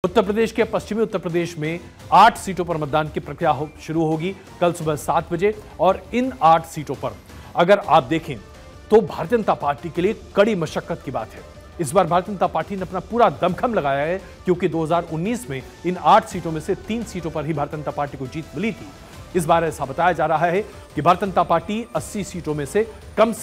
उत्तर प्रदेश के पश्चिमी उत्तर प्रदेश में 8 सीटों पर मतदान की प्रक्रिया शुरू होगी कल सुबह 7 बजे। और इन 8 सीटों पर अगर आप देखें तो भारतीय जनता पार्टी के लिए कड़ी मशक्कत की बात है। इस बार भारतीय जनता पार्टी ने अपना पूरा दमखम लगाया है, क्योंकि 2019 में इन 8 सीटों में से 3 सीटों पर ही भारतीय जनता पार्टी को जीत मिली थी। इस बार ऐसा बताया जा रहा है कि भारतीय जनता पार्टी 80 सीटों में से कम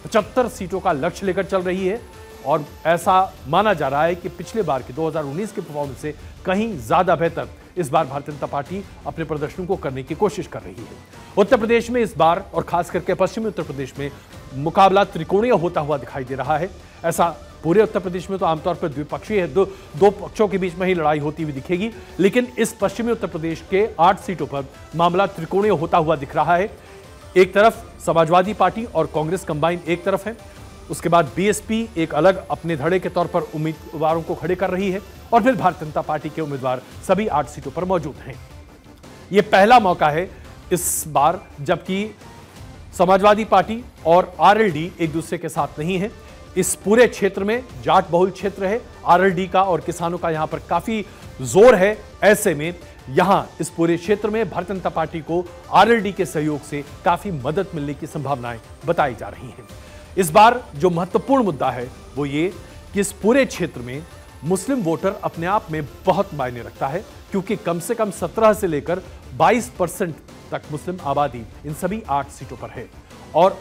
75 सीटों का लक्ष्य लेकर चल रही है। और ऐसा माना जा रहा है कि पिछले बार की 2019 के परफॉर्मेंस से कहीं ज्यादा बेहतर इस बार भारतीय जनता पार्टी अपने प्रदर्शन को करने की कोशिश कर रही है। उत्तर प्रदेश में इस बार और खास करके पश्चिमी उत्तर प्रदेश में मुकाबला त्रिकोणीय होता हुआ दिखाई दे रहा है। ऐसा पूरे उत्तर प्रदेश में तो आमतौर पर द्विपक्षीय है, दो पक्षों के बीच में ही लड़ाई होती हुई दिखेगी, लेकिन इस पश्चिमी उत्तर प्रदेश के 8 सीटों पर मामला त्रिकोणीय होता हुआ दिख रहा है। एक तरफ समाजवादी पार्टी और कांग्रेस कंबाइन एक तरफ है, उसके बाद बीएसपी एक अलग अपने धड़े के तौर पर उम्मीदवारों को खड़े कर रही है, और फिर भारतीय जनता पार्टी के उम्मीदवार सभी 8 सीटों पर मौजूद हैं। यह पहला मौका है इस बार जबकि समाजवादी पार्टी और आरएलडी एक दूसरे के साथ नहीं है। इस पूरे क्षेत्र में जाट बहुल क्षेत्र है, आरएलडी का और किसानों का यहां पर काफी जोर है। ऐसे में यहां इस पूरे क्षेत्र में भारतीय जनता पार्टी को आरएलडी के सहयोग से काफी मदद मिलने की संभावनाएं बताई जा रही हैं। इस बार जो महत्वपूर्ण मुद्दा है वो ये कि इस पूरे क्षेत्र में मुस्लिम वोटर अपने आप में बहुत मायने रखता है, क्योंकि कम से कम 17 से लेकर 22% तक मुस्लिम आबादी इन सभी 8 सीटों पर है। और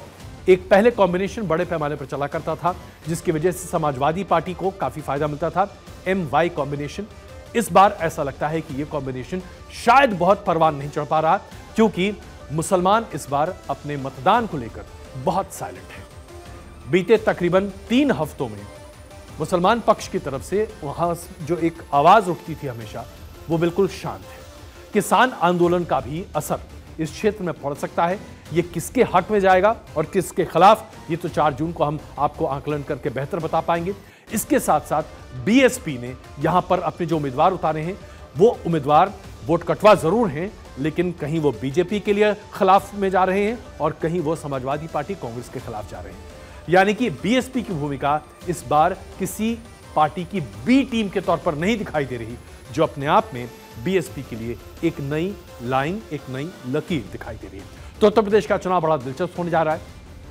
एक पहले कॉम्बिनेशन बड़े पैमाने पर चला करता था, जिसकी वजह से समाजवादी पार्टी को काफी फायदा मिलता था, MY कॉम्बिनेशन। इस बार ऐसा लगता है कि यह कॉम्बिनेशन शायद बहुत परवान नहीं चढ़ पा रहा, क्योंकि मुसलमान इस बार अपने मतदान को लेकर बहुत साइलेंट है। बीते तकरीबन 3 हफ्तों में मुसलमान पक्ष की तरफ से वहां जो एक आवाज उठती थी हमेशा, वो बिल्कुल शांत है। किसान आंदोलन का भी असर इस क्षेत्र में पड़ सकता है। ये किसके हक में जाएगा और किसके खिलाफ, ये तो 4 जून को हम आपको आकलन करके बेहतर बता पाएंगे। इसके साथ साथ बीएसपी ने यहां पर अपने जो उम्मीदवार उतारे हैं, वो उम्मीदवार वोट कटवा जरूर हैं, लेकिन कहीं वो बीजेपी के लिए खिलाफ में जा रहे हैं और कहीं वो समाजवादी पार्टी कांग्रेस के खिलाफ जा रहे हैं। यानी कि बीएसपी की भूमिका इस बार किसी पार्टी की बी टीम के तौर पर नहीं दिखाई दे रही, जो अपने आप में बीएसपी के लिए एक नई लाइन, एक नई लकीर दिखाई दे रही है। तो उत्तर प्रदेश का चुनाव बड़ा दिलचस्प होने जा रहा है।